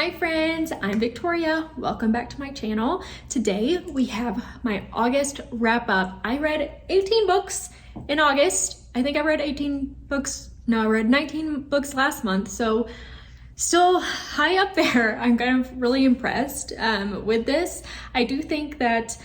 Hi friends, I'm Victoria. Welcome back to my channel. Today we have my August wrap up. I read 18 books in August. I think I read 18 books. No, I read 19 books last month. So still high up there. I'm kind of really impressed with this. I do think that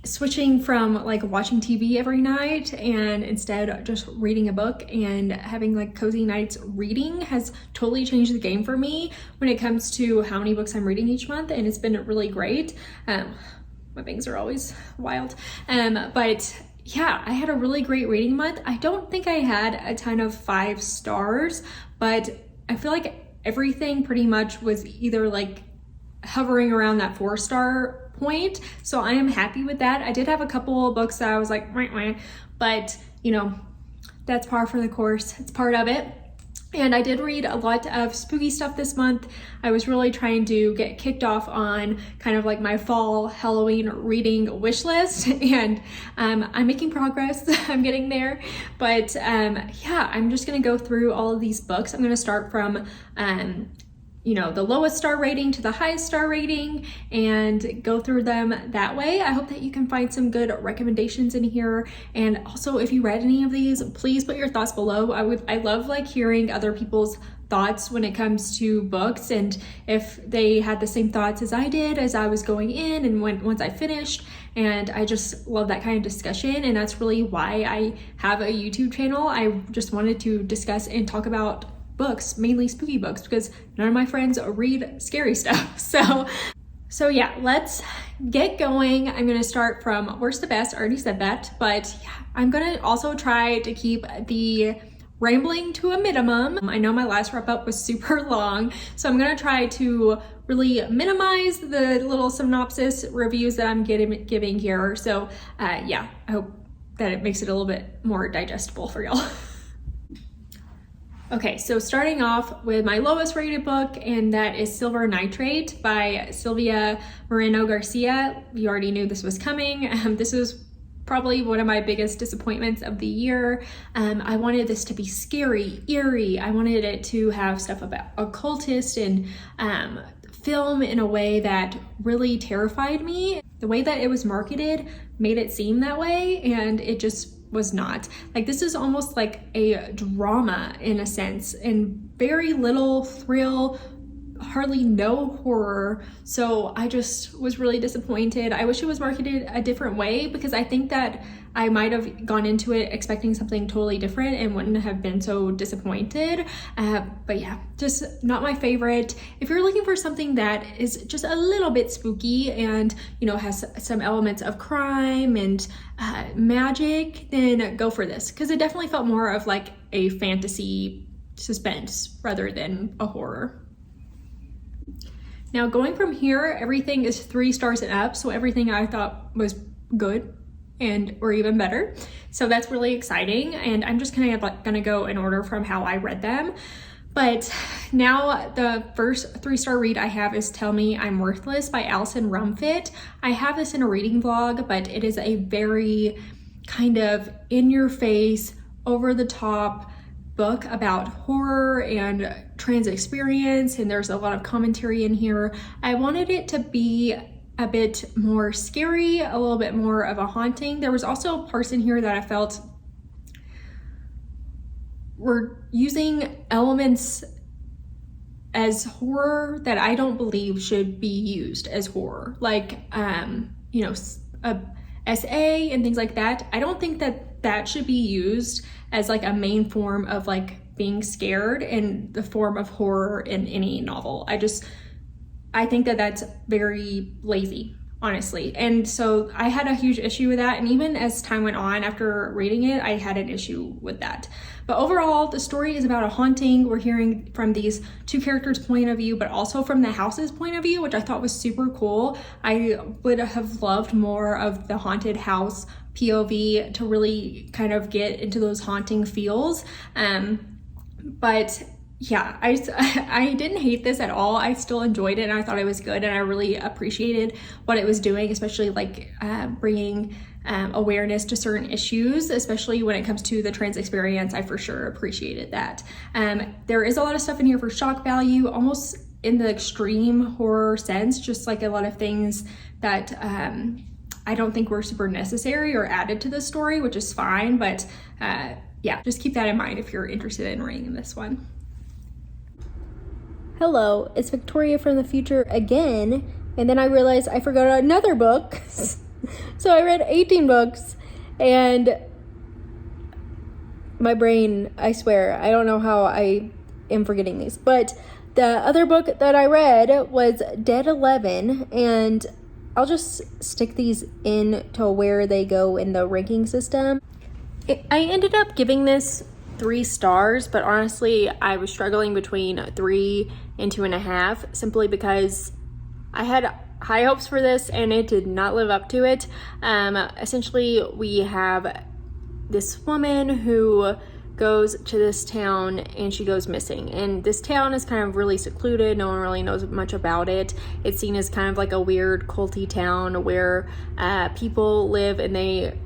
switching from like watching TV every night and instead just reading a book and having like cozy nights reading has totally changed the game for me when it comes to how many books I'm reading each month, and it's been really great. My bangs are always wild. But yeah, I had a really great reading month. I don't think I had a ton of 5 stars, but I feel like everything pretty much was either like hovering around that 4-star point. So I am happy with that. I did have a couple of books that I was like, wah, wah, but you know, that's par for the course. It's part of it. And I did read a lot of spooky stuff this month. I was really trying to get kicked off on kind of like my fall Halloween reading wish list, and I'm making progress. I'm getting there. But yeah, I'm just gonna go through all of these books. I'm gonna start from you know, the lowest star rating to the highest star rating and go through them that way. I hope that you can find some good recommendations in here. And also, if you read any of these, please put your thoughts below. I love like hearing other people's thoughts when it comes to books, and if they had the same thoughts as I did as I was going in and once I finished. And I just love that kind of discussion, and that's really why I have a YouTube channel. I just wanted to discuss and talk about books, mainly spooky books, because none of my friends read scary stuff. So yeah, let's get going. I'm gonna start from worst to best. I already said that, but yeah, I'm gonna also try to keep the rambling to a minimum. I know my last wrap up was super long, so I'm gonna try to really minimize the little synopsis reviews that I'm giving here. So yeah, I hope that it makes it a little bit more digestible for y'all. Okay, so starting off with my lowest rated book, and that is Silver Nitrate by Sylvia Moreno Garcia. You already knew this was coming. This was probably one of my biggest disappointments of the year. I wanted this to be scary, eerie. I wanted it to have stuff about occultist and film in a way that really terrified me. The way that it was marketed made it seem that way, and it just was not. Like, this is almost like a drama in a sense, and very little thrill, hardly no horror. So I just was really disappointed. I wish it was marketed a different way, because I think that I might have gone into it expecting something totally different and wouldn't have been so disappointed. But yeah, just not my favorite. If you're looking for something that is just a little bit spooky and, you know, has some elements of crime and magic, then go for this, because it definitely felt more of like a fantasy suspense rather than a horror. Now, going from here, everything is 3 stars and up, so everything I thought was good and or even better. So that's really exciting, and I'm just gonna go in order from how I read them. But now the first 3-star read I have is Tell Me I'm Worthless by Allison Rumfitt. I have this in a reading vlog, but it is a very kind of in-your-face, over-the-top book about horror and trans experience, and there's a lot of commentary in here. I wanted it to be a bit more scary, a little bit more of a haunting. There was also parts in here that I felt were using elements as horror that I don't believe should be used as horror, like you know, SA and things like that. I don't think that that should be used as like a main form of like being scared in the form of horror in any novel. I think that that's very lazy, honestly. And so I had a huge issue with that. And even as time went on after reading it, I had an issue with that. But overall, the story is about a haunting. We're hearing from these 2 characters' point of view, but also from the house's point of view, which I thought was super cool. I would have loved more of the haunted house POV to really kind of get into those haunting feels. But yeah, I didn't hate this at all. I still enjoyed it, and I thought it was good, and I really appreciated what it was doing, especially like bringing awareness to certain issues, especially when it comes to the trans experience. I for sure appreciated that. There is a lot of stuff in here for shock value. Almost in the extreme horror sense, just like a lot of things that I don't think were super necessary or added to the story, which is fine, but yeah, just keep that in mind if you're interested in reading this one. Hello, it's Victoria from the future again, and then I realized I forgot another book. So I read 18 books, and my brain, I swear, I don't know how I am forgetting these, but the other book that I read was Dead 11, and I'll just stick these in to where they go in the ranking system. I ended up giving this 3 stars, but honestly, I was struggling between 3 and 2.5, simply because I had high hopes for this and it did not live up to it. Essentially, we have this woman who goes to this town and she goes missing, and this town is kind of really secluded. No one really knows much about it. It's seen as kind of like a weird culty town where people live, and they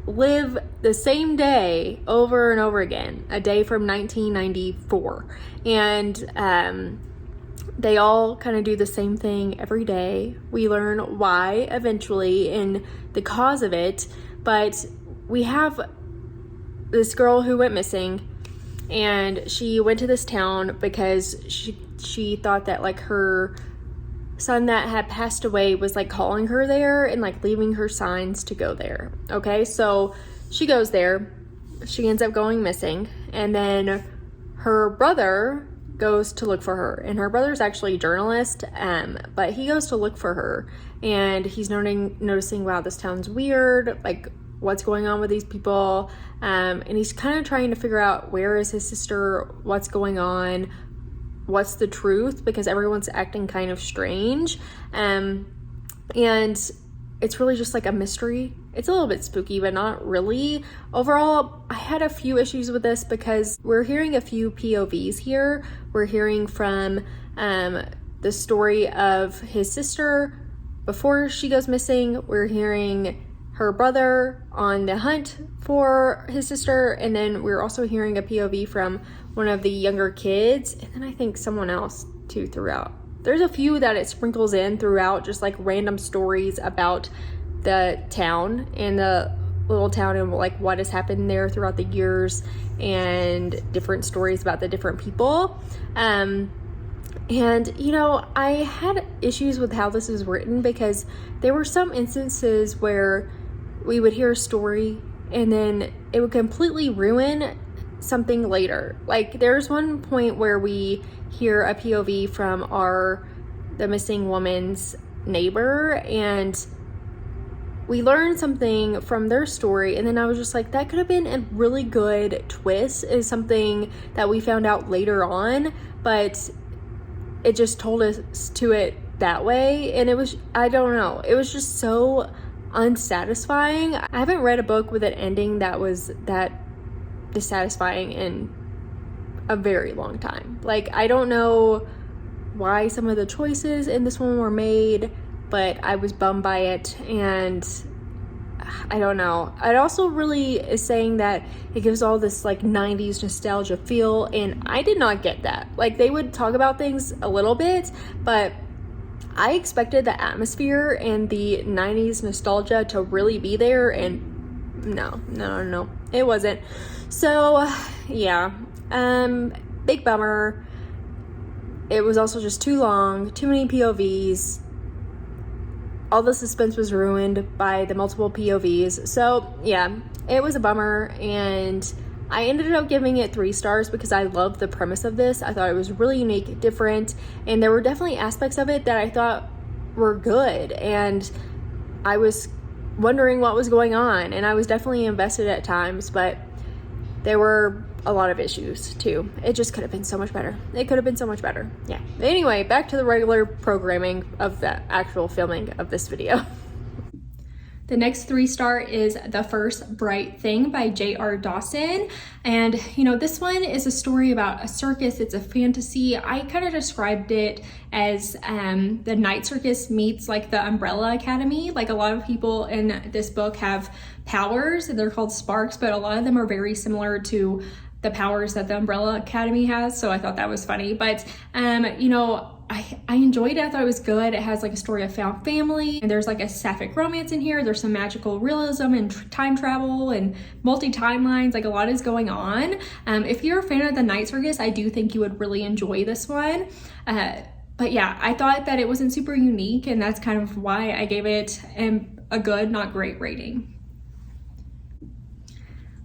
live the same day over and over again, a day from 1994, and they all kind of do the same thing every day. We learn why eventually and the cause of it, but we have this girl who went missing, and she went to this town because she thought that like her son that had passed away was like calling her there and like leaving her signs to go there. Okay, so she goes there, she ends up going missing, and then her brother goes to look for her, and her brother's actually a journalist, but he goes to look for her, and he's noticing, wow, this town's weird, like what's going on with these people, and he's kind of trying to figure out where is his sister, what's going on, what's the truth, because everyone's acting kind of strange, and it's really just like a mystery. It's a little bit spooky, but not really. Overall, I had a few issues with this because we're hearing a few POVs here. We're hearing from the story of his sister before she goes missing. We're hearing her brother on the hunt for his sister, and then we're also hearing a POV from one of the younger kids, and then I think someone else too throughout. There's a few that it sprinkles in throughout, just like random stories about the town and the little town and like what has happened there throughout the years, and different stories about the different people. And you know, I had issues with how this is written because there were some instances where we would hear a story and then it would completely ruin something later. Like there's one point where we hear a POV from the missing woman's neighbor, and we learned something from their story, and then I was just like, that could have been a really good twist, is something that we found out later on, but it just told us to it that way, and it was, I don't know, it was just so unsatisfying. I haven't read a book with an ending that was that dissatisfying in a very long time. Like, I don't know why some of the choices in this one were made, but I was bummed by it, and I don't know. It also really is saying that it gives all this like 90s nostalgia feel, and I did not get that. Like, they would talk about things a little bit, but I expected the atmosphere and the 90s nostalgia to really be there, and no, it wasn't. So yeah, big bummer. It was also just too long, too many POVs. All the suspense was ruined by the multiple POVs. So yeah, it was a bummer, and I ended up giving it 3 stars because I loved the premise of this. I thought it was really unique, different, and there were definitely aspects of it that I thought were good, and I was wondering what was going on, and I was definitely invested at times, but there were a lot of issues too. It just could have been so much better. It could have been so much better. Yeah. Anyway, back to the regular programming of the actual filming of this video. The next 3-star is The First Bright Thing by J.R. Dawson. And, you know, this one is a story about a circus. It's a fantasy. I kind of described it as the night circus meets like the Umbrella Academy. Like, a lot of people in this book have powers. They're called sparks, but a lot of them are very similar to the powers that the Umbrella Academy has. So I thought that was funny. But, you know, I enjoyed it. I thought it was good. It has like a story of found family, and there's like a sapphic romance in here. There's some magical realism and time travel and multi-timelines. Like a lot is going on. If you're a fan of the Night Circus, I do think you would really enjoy this one. But yeah, I thought that it wasn't super unique, and that's kind of why I gave it a good, not great rating.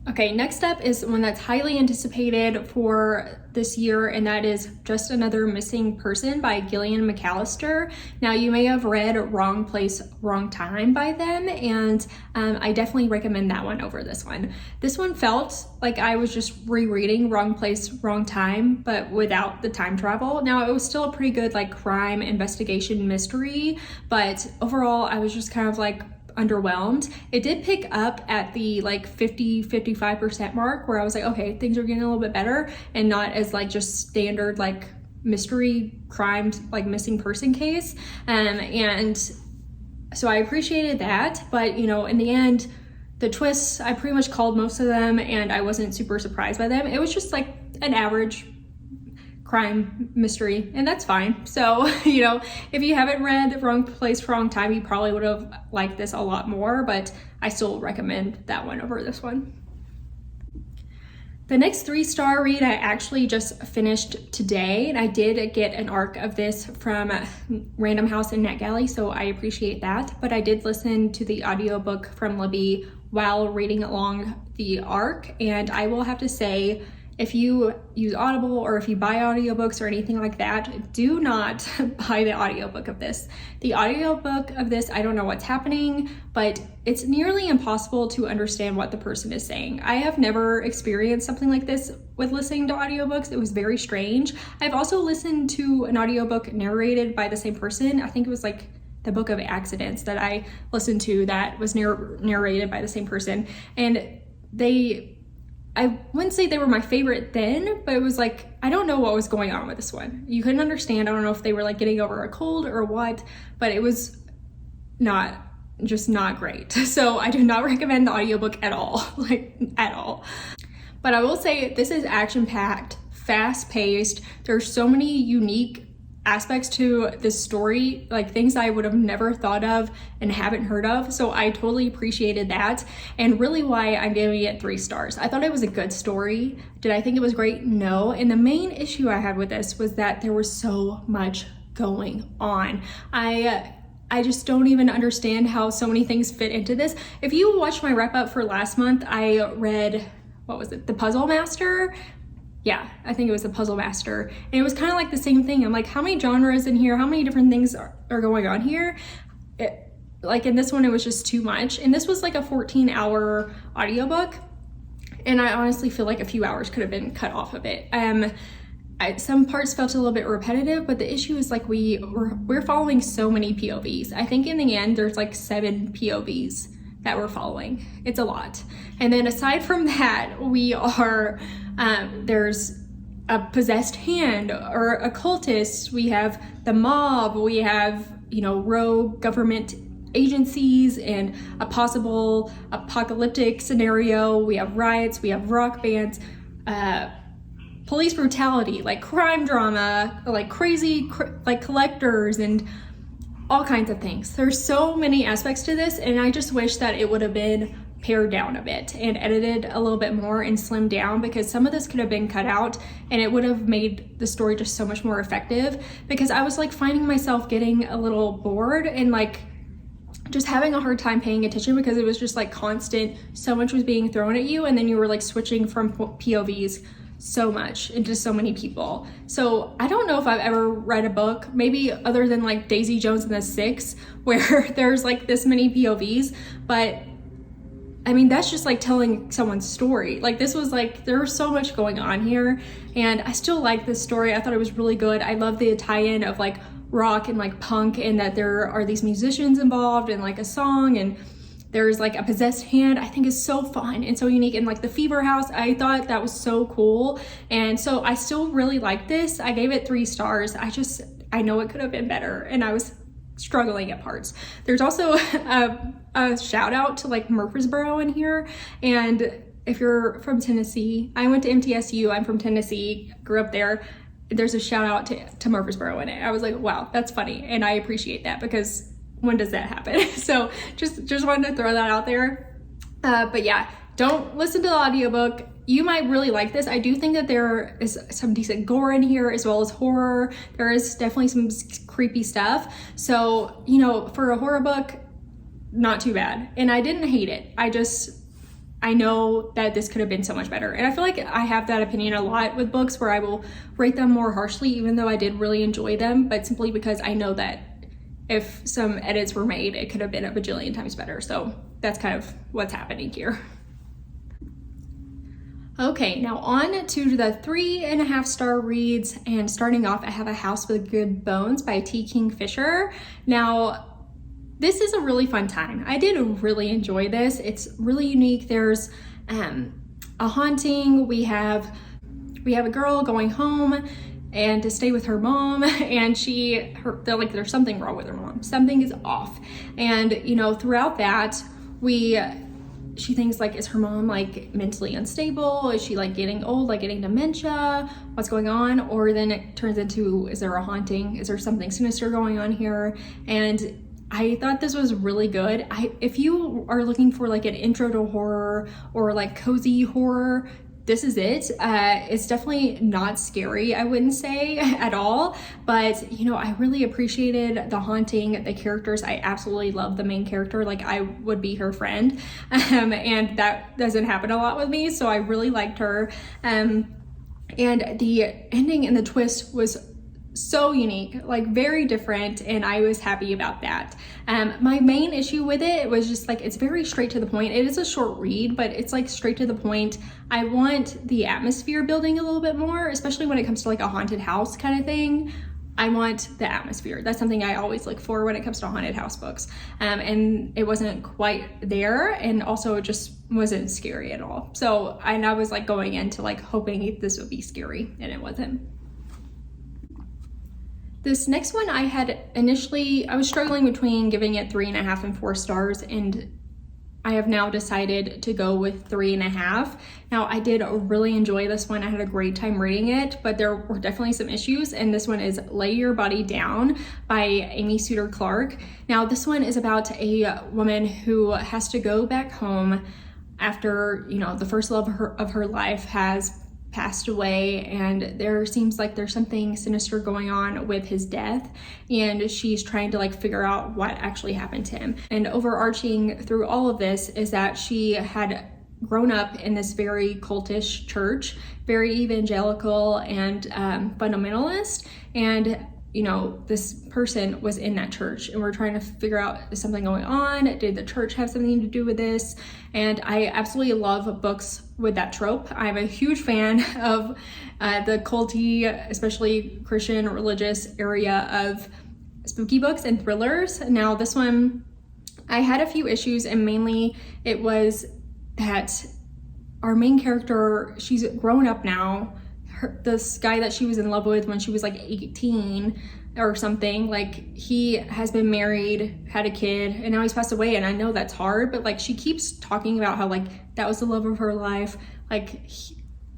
Okay, next up is one that's highly anticipated for this year, and that is Just Another Missing Person by Gillian McAllister. Now, you may have read Wrong Place, Wrong Time by them, and I definitely recommend that one over this one. This one felt like I was just rereading Wrong Place, Wrong Time, but without the time travel. Now, it was still a pretty good like crime investigation mystery, but overall, I was just kind of like underwhelmed. It did pick up at the like 50-55% mark where I was like, okay, things are getting a little bit better, and not as like just standard like mystery crime like missing person case. And so I appreciated that, but you know, in the end, the twists, I pretty much called most of them, and I wasn't super surprised by them. It was just like an average crime mystery, and that's fine. So, you know, if you haven't read Wrong Place, Wrong Time, you probably would have liked this a lot more, but I still recommend that one over this one. The next 3-star read I actually just finished today, and I did get an ARC of this from Random House and NetGalley, so I appreciate that. But I did listen to the audiobook from Libby while reading along the ARC, and I will have to say, if you use Audible or if you buy audiobooks or anything like that, do not buy the audiobook of this. The audiobook of this, I don't know what's happening, but it's nearly impossible to understand what the person is saying. I have never experienced something like this with listening to audiobooks. It was very strange. I've also listened to an audiobook narrated by the same person. I think it was like the Book of Accidents that I listened to that was narrated by the same person. And I wouldn't say they were my favorite then, but it was like, I don't know what was going on with this one. You couldn't understand. I don't know if they were like getting over a cold or what, but it was not great. So I do not recommend the audiobook at all, like at all. But I will say this is action-packed, fast-paced. There's so many unique aspects to this story, like things I would have never thought of and haven't heard of. So I totally appreciated that, and really why I'm giving it 3 stars. I thought it was a good story. Did I think it was great? No. And the main issue I had with this was that there was so much going on. I just don't even understand how so many things fit into this. If you watched my wrap up for last month, I read, what was it? The Puzzle Master. Yeah, I think it was the Puzzle Master. And it was kind of like the same thing. I'm like, how many genres in here? How many different things are going on here? Like in this one, it was just too much. And this was like a 14-hour audiobook. And I honestly feel like a few hours could have been cut off of it. Some parts felt a little bit repetitive, but the issue is like we're following so many POVs. I think in the end, there's like 7 POVs that we're following. It's a lot. And then aside from that, we are, there's a possessed hand or occultists, we have the mob, we have, you know, rogue government agencies and a possible apocalyptic scenario, we have riots, we have rock bands, police brutality, like crime drama, like crazy like collectors and all kinds of things. There's so many aspects to this, and I just wish that it would have been pared down a bit and edited a little bit more and slimmed down, because some of this could have been cut out and it would have made the story just so much more effective, because I was like finding myself getting a little bored and like just having a hard time paying attention, because it was just like constant, so much was being thrown at you, and then you were like switching from POVs so much into so many people. So I don't know if I've ever read a book, maybe other than like Daisy Jones and the Six, where there's like this many POVs, but I mean, that's just like telling someone's story. Like this was like, there was so much going on here, and I still like this story. I thought it was really good. I love the tie-in of like rock and like punk, and that there are these musicians involved and like a song, and there's like a possessed hand. I think is so fun and so unique. And like the Fever House, I thought that was so cool. And so I still really like this. I gave it 3 stars. I know it could have been better, and I was struggling at parts. There's also a shout out to like Murfreesboro in here. And if you're from Tennessee, I went to MTSU, I'm from Tennessee, grew up there. there's a shout out to Murfreesboro in it. I was like, wow, that's funny. And I appreciate that because when does that happen? So just wanted to throw that out there. But yeah, don't listen to the audiobook. You might really like this. I do think that there is some decent gore in here as well as horror. There is definitely some creepy stuff. So, you know, for a horror book, not too bad. And I didn't hate it. I know that this could have been so much better. And I feel like I have that opinion a lot with books where I will rate them more harshly, even though I did really enjoy them, but simply because I know that if some edits were made, it could have been a bajillion times better. So that's kind of what's happening here. Okay, now on to the 3.5-star reads, and starting off, I have A House with Good Bones by T. Kingfisher. Now, this is a really fun time. I did really enjoy this. It's really unique. There's a haunting. We have a girl going home and to stay with her mom, and there's something wrong with her mom. Something is off. And, you know, throughout that, she thinks like, is her mom like mentally unstable? Is she like getting old, like getting dementia? What's going on? Or then it turns into, is there a haunting? Is there something sinister going on here? And I thought this was really good. If you are looking for like an intro to horror or like cozy horror, this is it. It's definitely not scary, I wouldn't say at all, but you know, I really appreciated the haunting, the characters. I absolutely love the main character. Like I would be her friend, and that doesn't happen a lot with me. So I really liked her. And the ending and the twist was so unique, like very different, and I was happy about that. My main issue with it was just like, it's very straight to the point. It is a short read, but it's like straight to the point. I want the atmosphere building a little bit more, especially when it comes to like a haunted house kind of thing. I want the atmosphere. That's something I always look for when it comes to haunted house books. And it wasn't quite there, and also it just wasn't scary at all. So I was like going into like hoping this would be scary, and it wasn't. This next one I was struggling between giving it 3.5 and 4 stars, and I have now decided to go with 3.5. Now, I did really enjoy this one. I had a great time reading it, but there were definitely some issues, and this one is Lay Your Body Down by Amy Suter Clark. Now, this one is about a woman who has to go back home after, you know, the first love of her life has passed away, and there seems like there's something sinister going on with his death, and she's trying to like figure out what actually happened to him. And overarching through all of this is that she had grown up in this very cultish church, very evangelical and fundamentalist, and you know, this person was in that church, and we're trying to figure out, is something going on? Did the church have something to do with this? And I absolutely love books with that trope. I'm a huge fan of the culty, especially Christian religious area of spooky books and thrillers. Now this one, I had a few issues, and mainly it was that our main character, she's grown up now. This guy that she was in love with when she was like 18 or something, like he has been married, had a kid, and now he's passed away. And I know that's hard, but like she keeps talking about how like that was the love of her life, like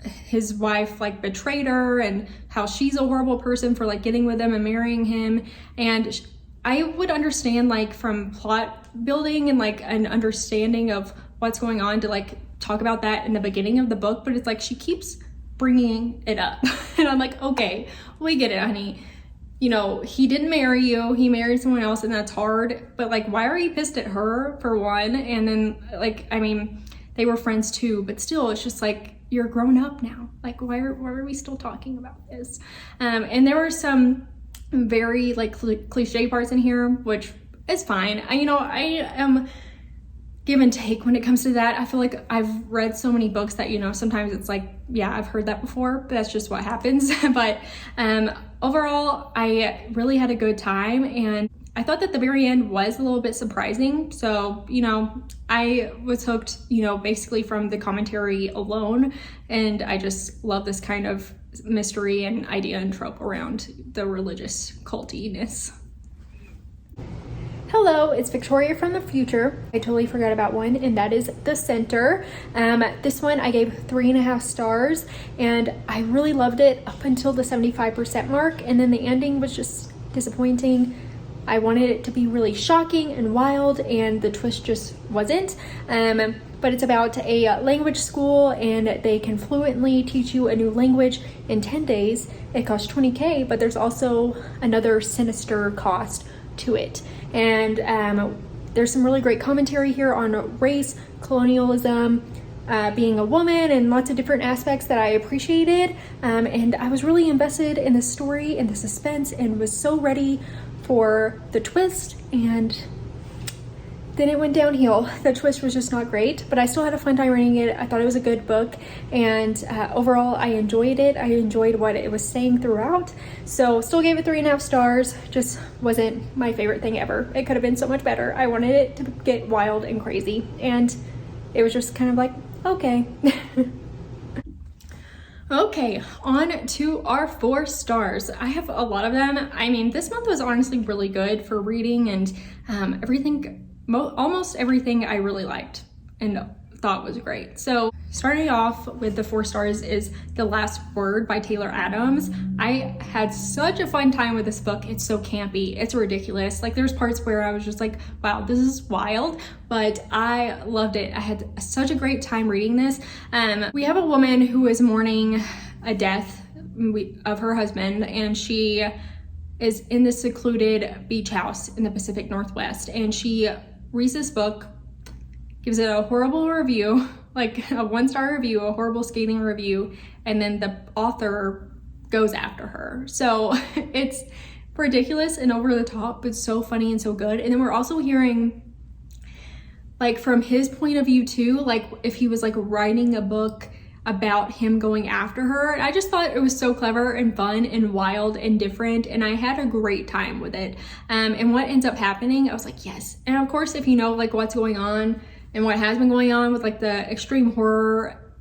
his wife like betrayed her, and how she's a horrible person for like getting with him and marrying him. And I would understand like from plot building and like an understanding of what's going on to like talk about that in the beginning of the book, but it's like she keeps bringing it up. And I'm like, okay, we get it, honey. You know, he didn't marry you, he married someone else, and that's hard, but like, why are you pissed at her for one? And then like, I mean, they were friends too, but still, it's just like, you're grown up now. Like, why are we still talking about this? And there were some very like cliche parts in here, which is fine. I am give and take when it comes to that. I feel like I've read so many books that, you know, sometimes it's like, yeah, I've heard that before, but that's just what happens. But overall, I really had a good time, and I thought that the very end was a little bit surprising. So, you know, I was hooked, you know, basically from the commentary alone, and I just love this kind of mystery and idea and trope around the religious cultiness. Hello, it's Victoria from the future. I totally forgot about one, and that is The Center. This one I gave 3.5 stars, and I really loved it up until the 75% mark, and then the ending was just disappointing. I wanted it to be really shocking and wild, and the twist just wasn't. But it's about a language school, and they can fluently teach you a new language in 10 days. It costs $20K, but there's also another sinister cost to it. And there's some really great commentary here on race, colonialism, being a woman, and lots of different aspects that I appreciated. And I was really invested in the story and the suspense, and was so ready for the twist, and then it went downhill. The twist was just not great, but I still had a fun time reading it. I thought it was a good book, and overall I enjoyed it. I enjoyed what it was saying throughout, so still gave it 3.5 stars. Just wasn't my favorite thing ever. It could have been so much better. I wanted it to get wild and crazy, and it was just kind of like, okay. Okay, on to our 4 stars. I have a lot of them. I mean, this month was honestly really good for reading, and almost everything I really liked and thought was great. So starting off with the 4 stars is The Last Word by Taylor Adams. I had such a fun time with this book. It's so campy, it's ridiculous. Like, there's parts where I was just like, wow, this is wild, but I loved it. I had such a great time reading this. We have a woman who is mourning a death of her husband, and she is in this secluded beach house in the Pacific Northwest, and she reads this book, gives it a horrible review, like a 1-star review, a horrible scathing review, and then the author goes after her. So it's ridiculous and over the top, but so funny and so good. And then we're also hearing, like, from his point of view too, like if he was like writing a book about him going after her. And I just thought it was so clever and fun and wild and different, and I had a great time with it. And what ends up happening, I was like, yes. And of course, if you know like what's going on and what has been going on with like the extreme horror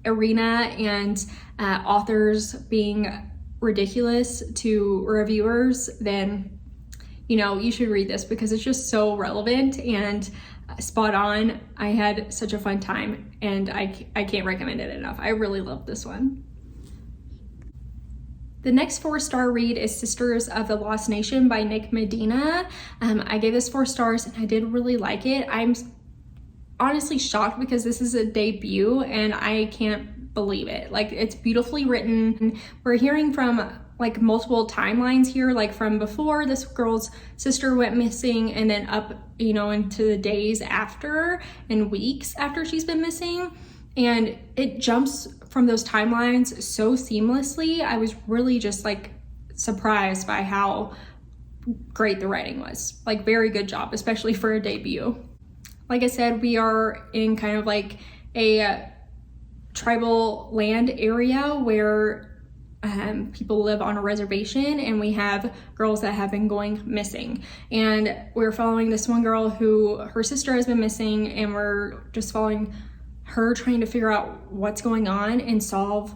arena and authors being ridiculous to reviewers, then you know you should read this, because it's just so relevant and spot on. I had such a fun time, and I can't recommend it enough. I really loved this one. The next 4-star read is Sisters of the Lost Nation by Nick Medina. I gave this 4 stars, and I did really like it. I'm honestly shocked because this is a debut, and I can't believe it. Like, it's beautifully written. We're hearing from like multiple timelines here, like from before this girl's sister went missing, and then up, you know, into the days after and weeks after she's been missing. And it jumps from those timelines so seamlessly. I was really just like surprised by how great the writing was. Like, very good job, especially for a debut. Like I said, we are in kind of like a tribal land area where people live on a reservation, and we have girls that have been going missing, and we're following this one girl who her sister has been missing, and we're just following her trying to figure out what's going on and solve,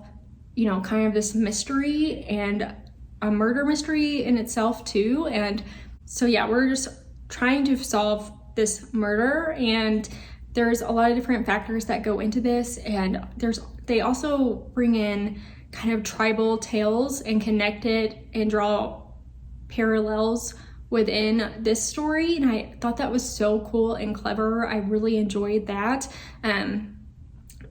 you know, kind of this mystery, and a murder mystery in itself too. And so yeah, we're just trying to solve this murder, and there's a lot of different factors that go into this, and they also bring in kind of tribal tales and connect it and draw parallels within this story, and I thought that was so cool and clever. I really enjoyed that.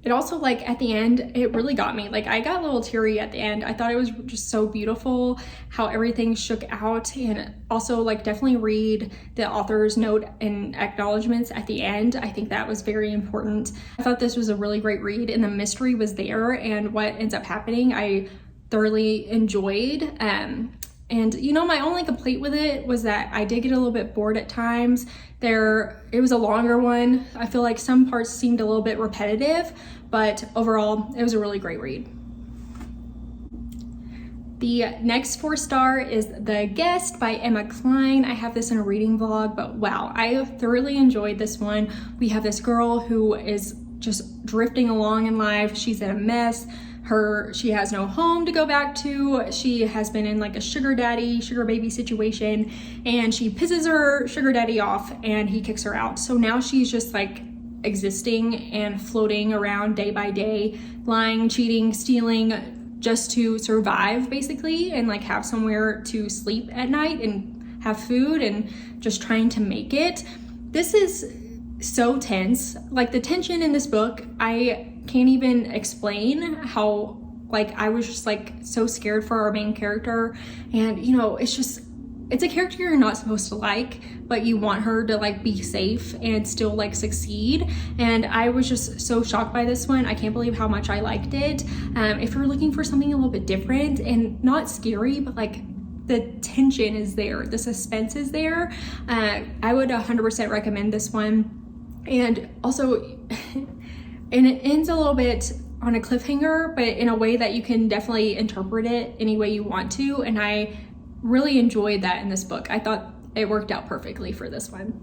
It also, like, at the end, it really got me. Like, I got a little teary at the end. I thought it was just so beautiful how everything shook out. And also, like, definitely read the author's note and acknowledgments at the end. I think that was very important. I thought this was a really great read, and the mystery was there, and what ends up happening I thoroughly enjoyed. And you know, my only complaint with it was that I did get a little bit bored at times. It was a longer one. I feel like some parts seemed a little bit repetitive, but overall, it was a really great read. The next 4-star is The Guest by Emma Cline. I have this in a reading vlog, but wow, I thoroughly enjoyed this one. We have this girl who is just drifting along in life. She's in a mess. she has no home to go back to. She has been in like a sugar baby situation, and she pisses her sugar daddy off and he kicks her out. So now she's just like existing and floating around day by day, lying, cheating, stealing, just to survive basically, and like have somewhere to sleep at night and have food, and just trying to make it. This is so tense. Like the tension in this book, I can't even explain how, like, I was just like so scared for our main character. And you know, it's a character you're not supposed to like, but you want her to like be safe and still like succeed. And I was just so shocked by this one. I can't believe how much I liked it. If you're looking for something a little bit different and not scary, but like the tension is there, the suspense is there, I would 100% recommend this one. And also, and it ends a little bit on a cliffhanger, but in a way that you can definitely interpret it any way you want to. And I really enjoyed that in this book. I thought it worked out perfectly for this one.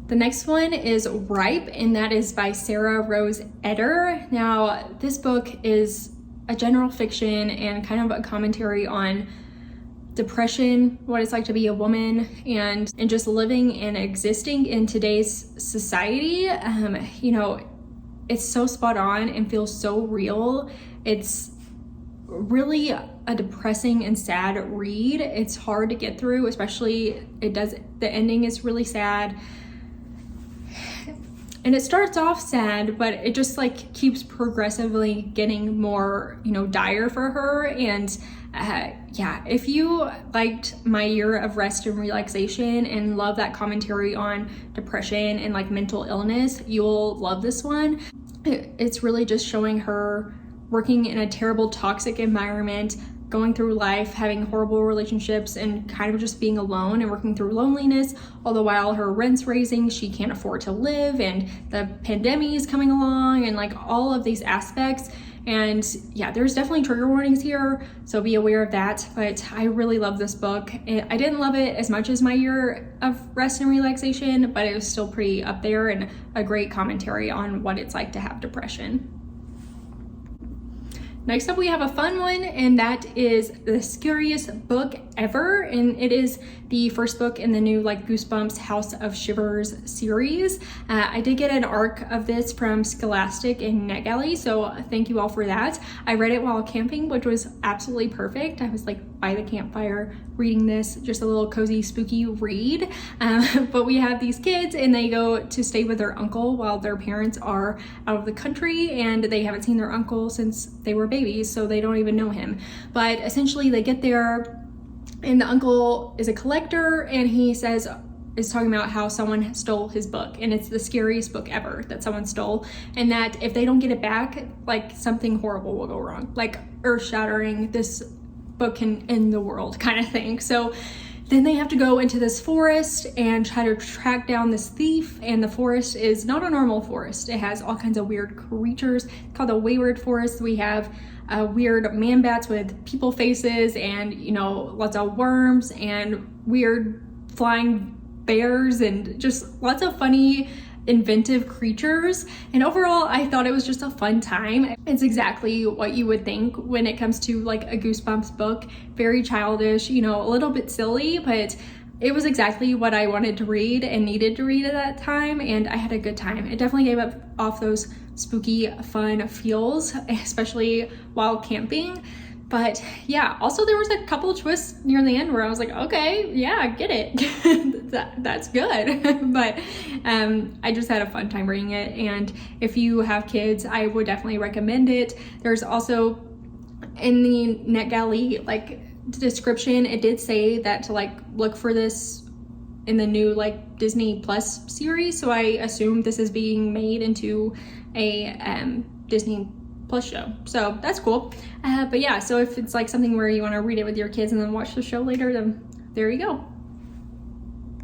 The next one is Ripe, and that is by Sarah Rose Eder. Now, this book is a general fiction and kind of a commentary on depression, what it's like to be a woman, and just living and existing in today's society. You know, it's so spot on and feels so real. It's really a depressing and sad read. It's hard to get through, especially the ending is really sad. And it starts off sad, but it just like keeps progressively getting more, you know, dire for her. And yeah, if you liked My Year of Rest and Relaxation and love that commentary on depression and like mental illness, you'll love this one. It's really just showing her working in a terrible, toxic environment, going through life, having horrible relationships, and kind of just being alone and working through loneliness, all the while her rent's raising, she can't afford to live, and the pandemic is coming along, and like all of these aspects. And yeah, there's definitely trigger warnings here, so be aware of that. But I really love this book. I didn't love it as much as My Year of Rest and Relaxation, but it was still pretty up there and a great commentary on what it's like to have depression. Next up, we have a fun one, and that is The Scariest Book Ever, and it is the first book in the new like Goosebumps House of Shivers series. I did get an arc of this from Scholastic and NetGalley, so thank you all for that. I read it while camping, which was absolutely perfect. I was like by the campfire reading this, just a little cozy, spooky read. But we have these kids, and they go to stay with their uncle while their parents are out of the country, and they haven't seen their uncle since they were babies, so they don't even know him. But essentially they get there, and the uncle is a collector, and he is talking about how someone stole his book, and it's the scariest book ever that someone stole, and that if they don't get it back, like something horrible will go wrong, like earth-shattering, this book can end the world kind of thing. So then they have to go into this forest and try to track down this thief, and the forest is not a normal forest. It has all kinds of weird creatures. It's called the Wayward Forest. We have weird man bats with people faces, and you know, lots of worms and weird flying bears, and just lots of funny inventive creatures. And overall, I thought it was just a fun time. It's exactly what you would think when it comes to like a Goosebumps book. Very childish, you know, a little bit silly, but it was exactly what I wanted to read and needed to read at that time, and I had a good time. It definitely gave off those spooky, fun feels, especially while camping. But yeah, also there was a couple of twists near the end where I was like, okay, yeah, I get it. That's good. But I just had a fun time reading it. And if you have kids, I would definitely recommend it. There's also in the NetGalley like description, it did say that to like look for this in the new like Disney Plus series. So I assume this is being made into a Disney Plus show, so that's cool. But yeah, so if it's like something where you want to read it with your kids and then watch the show later, then there you go.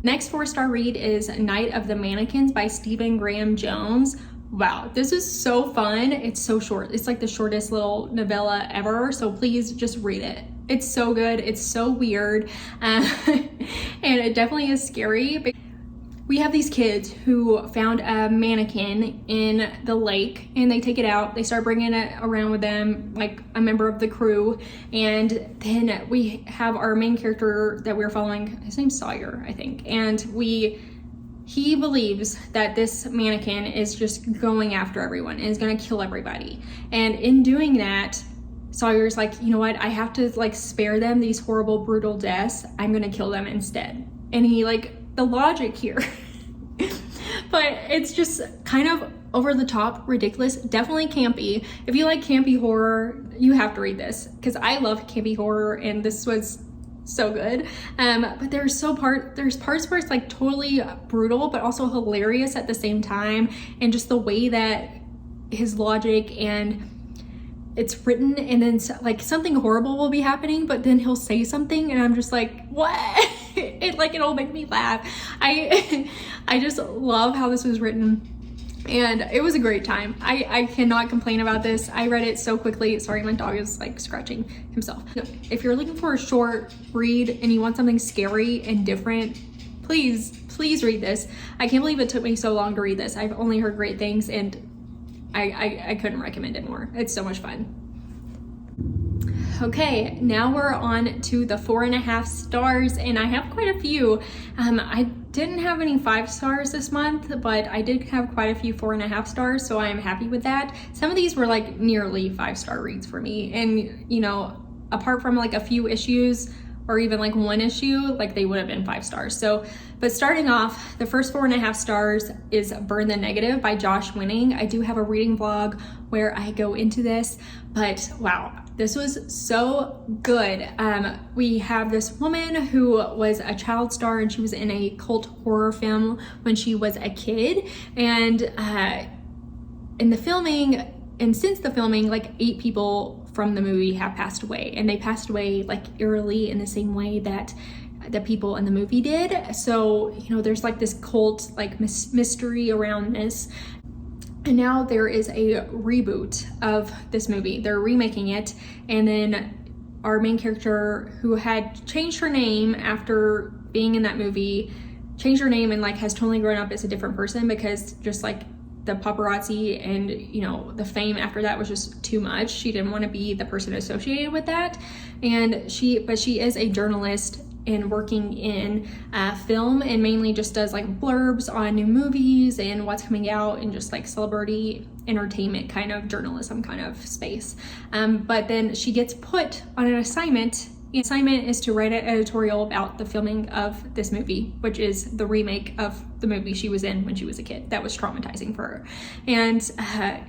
Next 4-star read is Night of the Mannequins by Stephen Graham Jones. Wow, this is so fun. It's so short. It's like the shortest little novella ever, so please just read it. It's so good. It's so weird. And it definitely is scary. we have these kids who found a mannequin in the lake, and they take it out, they start bringing it around with them like a member of the crew, and then we have our main character that we're following, his name's Sawyer, I think, and he believes that this mannequin is just going after everyone and is gonna kill everybody. And in doing that, Sawyer's like, you know what, I have to like spare them these horrible, brutal deaths. I'm gonna kill them instead. And he like, the logic here. But it's just kind of over the top, ridiculous, definitely campy. If you like campy horror, you have to read this, because I love campy horror and this was so good. But there's parts where it's like totally brutal but also hilarious at the same time, and just the way that his logic and it's written, and then like something horrible will be happening, but then he'll say something and I'm just like, what? It'll make me laugh. I just love how this was written, and it was a great time. I cannot complain about this. I read it so quickly. Sorry, my dog is like scratching himself. If you're looking for a short read and you want something scary and different, please read this. I can't believe it took me so long to read this. I've only heard great things, and I couldn't recommend it more. It's so much fun. Okay, now we're on to the 4.5 stars, and I have quite a few. I didn't have any 5 stars this month, but I did have quite a few 4.5 stars, so I'm happy with that. Some of these were like nearly 5-star reads for me, and you know, apart from like a few issues or even like one issue, like they would have been 5 stars. So, but starting off, the first 4.5 stars is Burn the Negative by Josh Winning. I do have a reading vlog where I go into this, but wow, this was so good. We have this woman who was a child star, and she was in a cult horror film when she was a kid. And in the filming, and since the filming, like 8 people from the movie have passed away, and they passed away like eerily in the same way that the people in the movie did. So, you know, there's like this cult like mystery around this. And now there is a reboot of this movie. They're remaking it, and then our main character, who had changed her name after being in that movie, changed her name and like has totally grown up as a different person, because just like the paparazzi and, you know, the fame after that was just too much. She didn't want to be the person associated with that. And she is a journalist and working in film, and mainly just does like blurbs on new movies and what's coming out, and just like celebrity entertainment kind of journalism kind of space. But then she gets put on an assignment. The assignment is to write an editorial about the filming of this movie, which is the remake of the movie she was in when she was a kid. That was traumatizing for her. And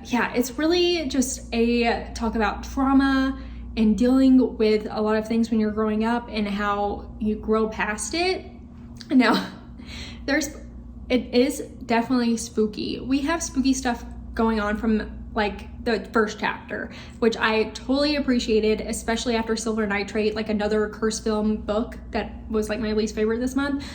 yeah, it's really just a talk about trauma and dealing with a lot of things when you're growing up and how you grow past it. Now, it is definitely spooky. We have spooky stuff going on from like the first chapter, which I totally appreciated, especially after Silver Nitrate, like another curse film book that was like my least favorite this month.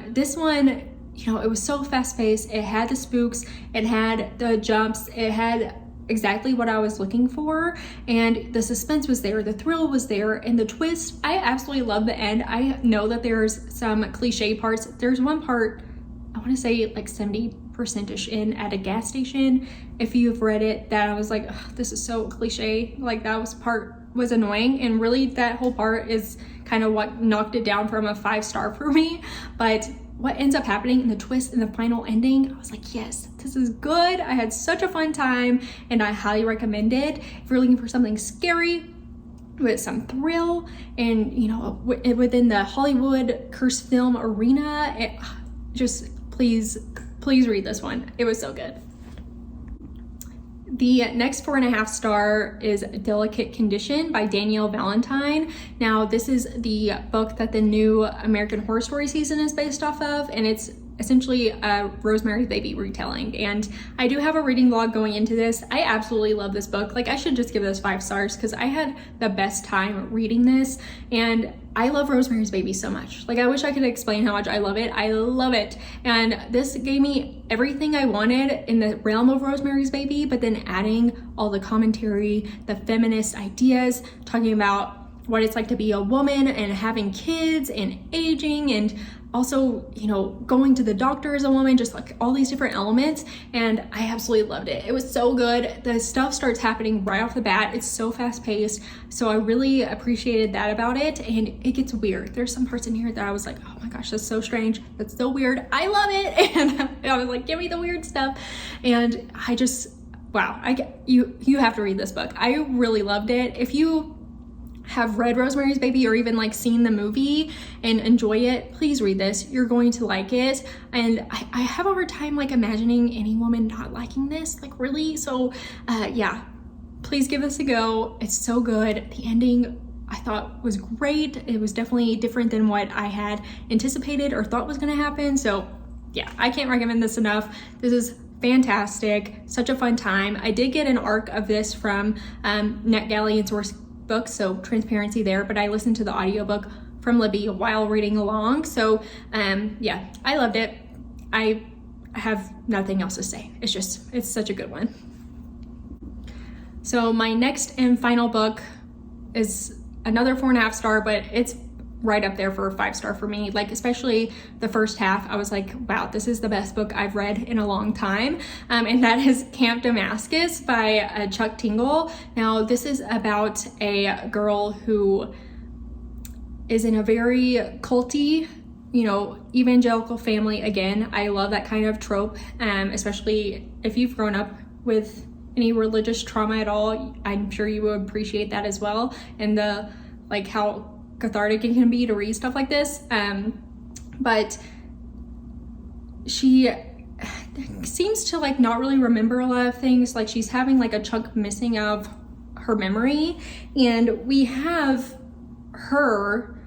This one, you know, it was so fast-paced. It had the spooks, it had the jumps, it had exactly what I was looking for, and the suspense was there, the thrill was there, and the twist. I absolutely love the end. I know that there's some cliche parts. There's one part, I want to say like 70%ish in, at a gas station, if you've read it, that I was like, this is so cliche. Like that was annoying, and really that whole part is kind of what knocked it down from a 5-star for me. But what ends up happening in the twist in the final ending, I was like, yes, this is good. I had such a fun time, and I highly recommend it. If you're looking for something scary with some thrill, and you know, within the Hollywood curse film arena, just please read this one. It was so good. The next 4.5 star is Delicate Condition by Danielle Valentine. Now, this is the book that the new American Horror Story season is based off of, and it's essentially a Rosemary's Baby retelling. And I do have a reading vlog going into this. I absolutely love this book. Like, I should just give this 5 stars because I had the best time reading this, and I love Rosemary's Baby so much. Like, I wish I could explain how much I love it. I love it. And this gave me everything I wanted in the realm of Rosemary's Baby, but then adding all the commentary, the feminist ideas, talking about what it's like to be a woman and having kids and aging, and also, you know, going to the doctor as a woman, just like all these different elements. And I absolutely loved it. It was so good. The stuff starts happening right off the bat. It's so fast paced. So I really appreciated that about it. And it gets weird. There's some parts in here that I was like, oh my gosh, that's so strange. That's so weird. I love it. And I was like, give me the weird stuff. And I just, wow, you have to read this book. I really loved it. If you have read Rosemary's Baby or even like seen the movie and enjoy it, please read this. You're going to like it. And I have a hard time like imagining any woman not liking this, like really. So yeah, please give this a go. It's so good. The ending I thought was great. It was definitely different than what I had anticipated or thought was gonna happen. So yeah, I can't recommend this enough. This is fantastic, such a fun time. I did get an arc of this from NetGalley and Source Books, so transparency there, but I listened to the audiobook from Libby while reading along. So yeah, I loved it. I have nothing else to say. It's such a good one. So my next and final book is another 4.5 star, but it's right up there for a 5 star for me. Like, especially the first half, I was like, wow, this is the best book I've read in a long time. And that is Camp Damascus by Chuck Tingle. Now, this is about a girl who is in a very culty, you know, evangelical family. Again, I love that kind of trope, especially if you've grown up with any religious trauma at all. I'm sure you would appreciate that as well. And the, like, how cathartic it can be to read stuff like this. But she seems to like not really remember a lot of things. Like, she's having like a chunk missing of her memory, and we have her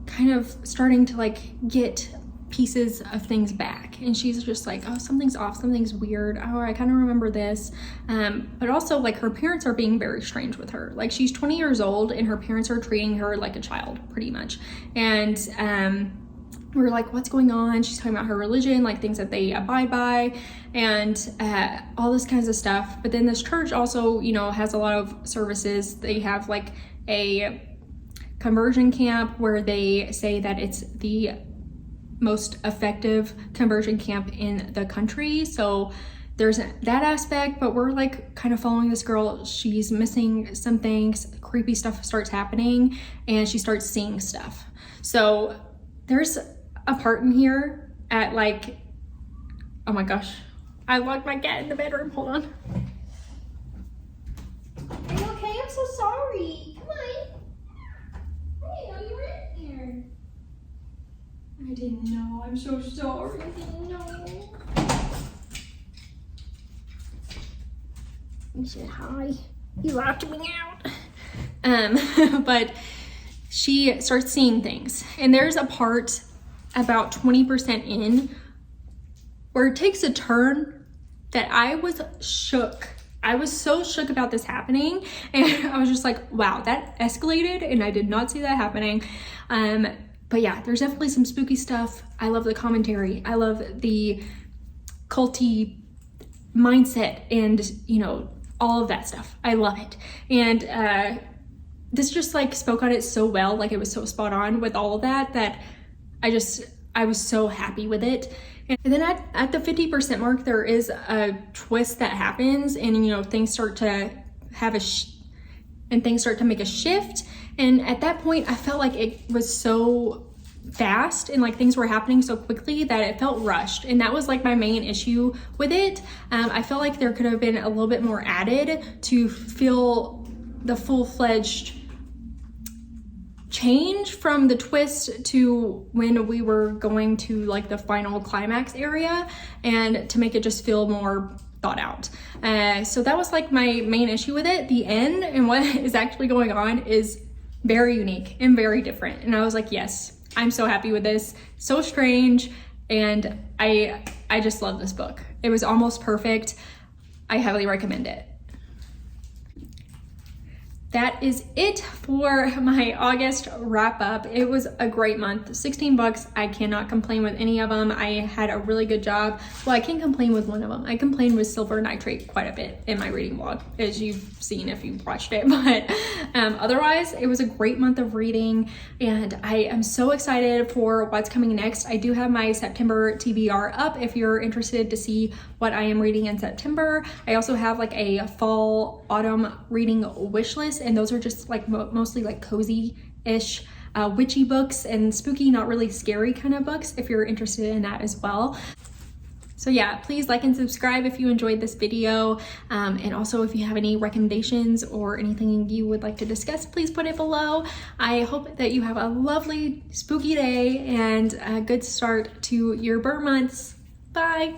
kind of starting to like get pieces of things back, and she's just like, oh, something's off, something's weird, oh, I kind of remember this. But also, like, her parents are being very strange with her. Like, she's 20 years old and her parents are treating her like a child pretty much. And we're like, what's going on? She's talking about her religion, like things that they abide by, and all this kinds of stuff. But then this church also, you know, has a lot of services. They have like a conversion camp where they say that it's the most effective conversion camp in the country. So there's that aspect, but we're like kind of following this girl. She's missing some things, creepy stuff starts happening, and she starts seeing stuff. So there's a part in here at like, oh my gosh, I locked my cat in the bedroom, hold on. Are you okay? I'm so sorry. Come on. I didn't know you were in here. I didn't know. I'm so sorry. I didn't know. You said hi. You locked me out. But she starts seeing things. And there's a part about 20% in where it takes a turn that I was shook. I was so shook about this happening, and I was just like, wow, that escalated and I did not see that happening. But yeah, there's definitely some spooky stuff. I love the commentary. I love the culty mindset and, you know, all of that stuff. I love it. And this just like spoke on it so well. Like, it was so spot on with all of that, that I was so happy with it. And then at the 50% mark, there is a twist that happens, and, you know, things start to have things start to make a shift. And at that point, I felt like it was so fast and like things were happening so quickly that it felt rushed. And that was like my main issue with it. I felt like there could have been a little bit more added to feel the full-fledged change from the twist to when we were going to like the final climax area, and to make it just feel more thought out. So that was like my main issue with it. The end and what is actually going on is very unique and very different. And I was like, yes, I'm so happy with this. So strange. And I just love this book. It was almost perfect. I highly recommend it. that is it for my August wrap up. It was a great month. 16 books. I cannot complain with any of them. I had a really good job. Well, I can complain with one of them. I complained with silver nitrate quite a bit in my reading vlog, as you've seen if you've watched it. But otherwise, it was a great month of reading, and I am so excited for what's coming next. I do have my September TBR up if you're interested to see what I am reading in September. I also have like a fall autumn reading wish list, and those are just like mostly like cozy-ish witchy books and spooky, not really scary kind of books if you're interested in that as well. So yeah, please like and subscribe if you enjoyed this video. And also if you have any recommendations or anything you would like to discuss, please put it below. I hope that you have a lovely spooky day and a good start to your burr months. Bye.